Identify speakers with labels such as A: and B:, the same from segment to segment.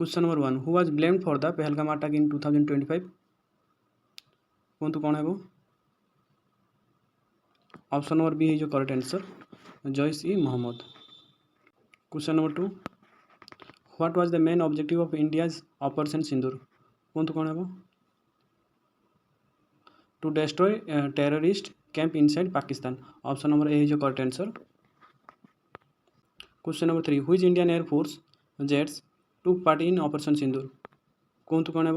A: Question number 1 who was blamed for the Pahalgam attack in 2025 कहतु कौन है? ऑप्शन नंबर बी है जो correct answer Jaish e Mohammed. Question number 2 what was the main objective of India's operation Sindoor कहतु कौन है? To destroy terrorist camp inside Pakistan. Option number A है जो correct answer. Question number 3 which Indian air force jets took part in operation Sindoor कहतु कौन है?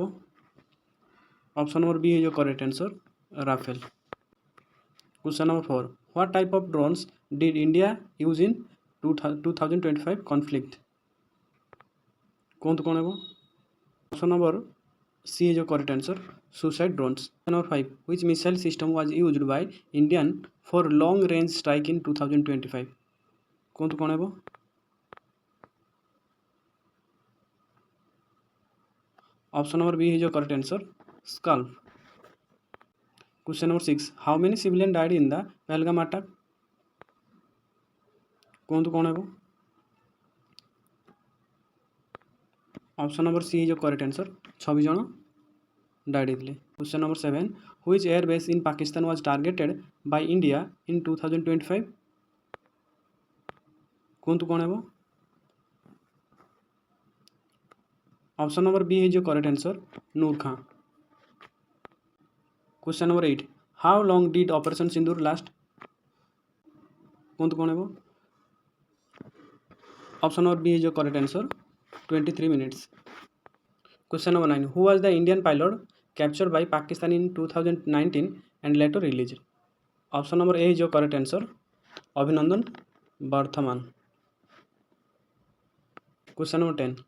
A: Option number B है जो correct answer Rafale. Question number 4 what type of drones did India use in 2025 conflict कहतु कौन है? ऑप्शन नंबर सी है जो correct answer suicide drones. Number 5 which missile system was used by Indian for long range strike in 2025 कहतु कौन है? Option number B है जो correct answer Scalp. Question number 6 how many civilian died in the Pahalgam attack कहतु कौन है? Option number C है जो करेक्ट आंसर 26 जन डाइड होते। Question number 7 which air base in Pakistan was targeted by India in 2025 कहतु कौन है? ऑप्शन नंबर बी है जो correct answer Nur Khan. Question number 8 how long did operation Sindoor last कहतु कौन है? ऑप्शन नंबर बी है जो correct answer 23 minutes. Question number 9 who was the Indian pilot captured by Pakistan in 2019 and later release. Option number A है जो correct answer Abhinandan Varthaman. Question number 10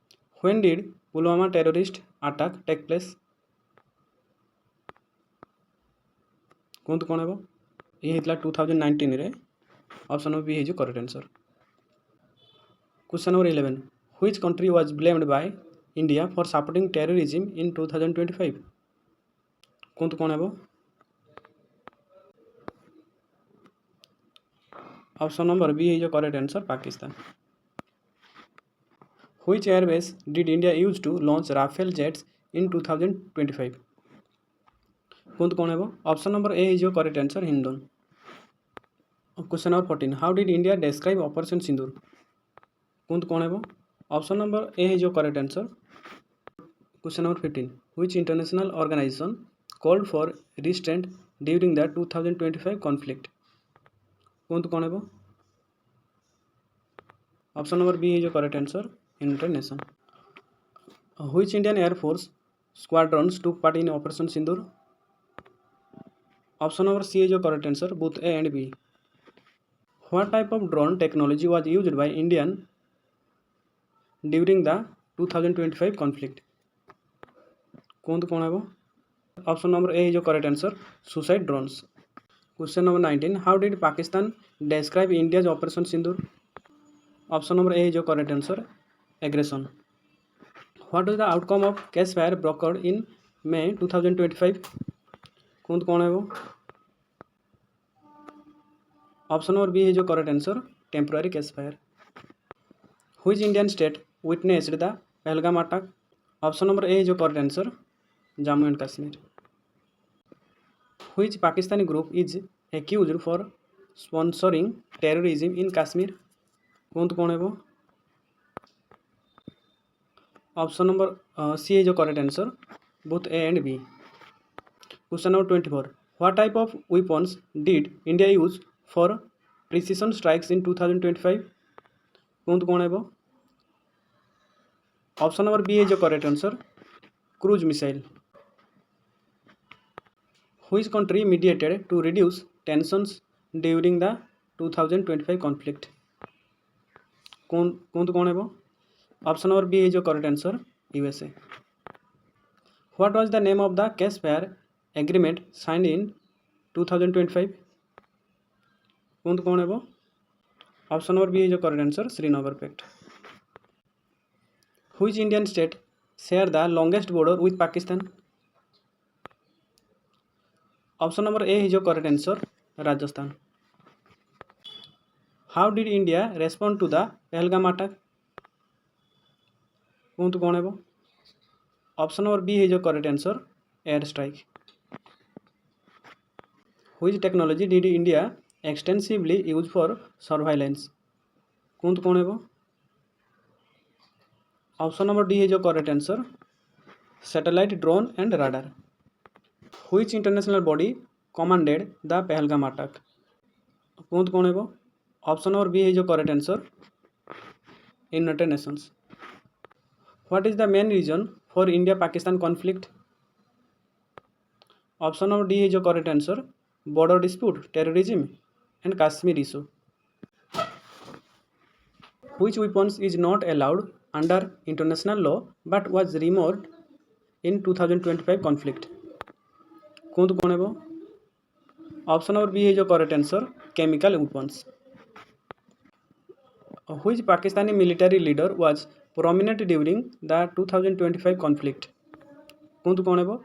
A: when did Pulwama terrorist attack take place कहतु कौन है? ये होता 2019 रे। ऑप्शन नंबर बी है जो correct answer. Question number 11 which country was blamed by India for supporting terrorism in 2025 कहतु कौन है? ऑप्शन नंबर बी है जो correct answer Pakistan. Which airbase did India use to launch Rafale jets in 2025 कहतु कौन है? ऑप्शन नंबर ए है जो correct answer Hindan. Question number 14 how did India describe operation Sindoor कहतु कौन है? ऑप्शन नंबर ए है जो correct answer. Question number 15 which international organisation called for restraint during the 2025 conflict कहतु कौन है? ऑप्शन नंबर बी है जो correct answer international. Which Indian air force squadrons took part in operation Sindoor option number C है जो correct answer both A and B. What type of drone technology was used by Indian during the 2025 conflict कहतु कौन है? Option number A है जो correct answer suicide drones. Question number 19 how did Pakistan describe India's operation Sindoor option number A है जो correct answer aggression. What is the outcome of ceasefire brokered in May 2025 कहतु कौन है? ऑप्शन नंबर बी है जो correct answer temporary ceasefire. Which Indian state witnessed the Pahalgam attack option number A है जो correct answer Jammu and Kashmir. Which Pakistani group is accused for sponsoring terrorism in Kashmir कहतु कौन है? ऑप्शन नंबर सी है जो correct answer both A and B. Question number 24 what type of weapons did India use for precision strikes in 2025 कहतु कौन है? Option number B है जो correct answer cruise missile. Which country mediated to reduce tensions during the 2025 conflict कहतु कौन है? Option number B है जो correct answer USA. What was the name of the cash fire agreement signed in 2025 कहतु कौन है? ऑप्शन नंबर बी है जो correct answer Srinagar pact. Which Indian state share the longest border with Pakistan option number A है जो correct answer Rajasthan. How did India respond to the Pahalgam attack कहतु कौन है ऑप्शन नंबर बी है जो correct answer air strike which technology did India extensively use for surveillance कहतु कौन है ऑप्शन नंबर डी है जो correct answer satellite drone and radar which international body commanded the Pahalgam attack कहतु कौन है ऑप्शन नंबर बी है जो correct answer United Nations what is the main reason for India Pakistan conflict option number D है जो correct answer border dispute terrorism and Kashmir issue which weapons is not allowed under international law but was removed in 2025 conflict कहतु कौन है option number B है जो correct answer chemical weapons which Pakistani military leader was prominent during the 2025 conflict कहतु कौन है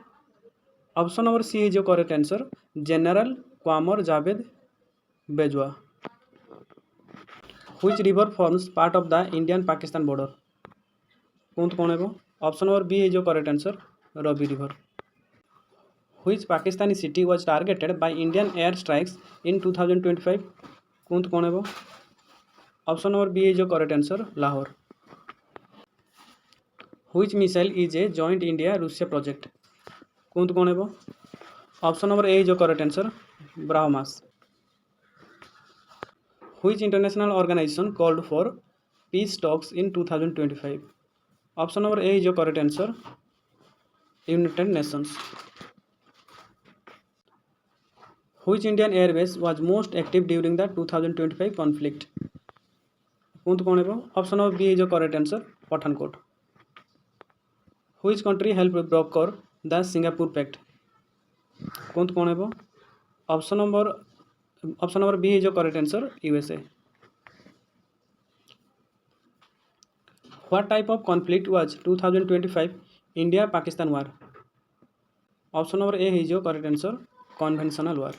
A: option number C है जो correct answer general Qamar Javed Bajwa which river forms part of the Indian Pakistan border कहतु कौन है ऑप्शन नंबर बी है जो correct answer Ravi river which Pakistani city was targeted by Indian air strikes in 2025 कहतु कौन है ऑप्शन नंबर बी है जो correct answer Lahore which missile is a joint India Russia project कहतु कौन है ऑप्शन नंबर ए जो correct answer ब्राह्मास which international organisation called for peace talks in 2025 option number A जो correct answer United Nations which Indian airbase was most active during the 2025 conflict कहतु कौन है option number B जो correct answer Pathankot which country help broker the Singapore pact कहतु कौन है option number B है जो correct answer USA what type of conflict was 2025 India Pakistan war option number A है जो करेक्ट आंसर कन्वेंशनल वार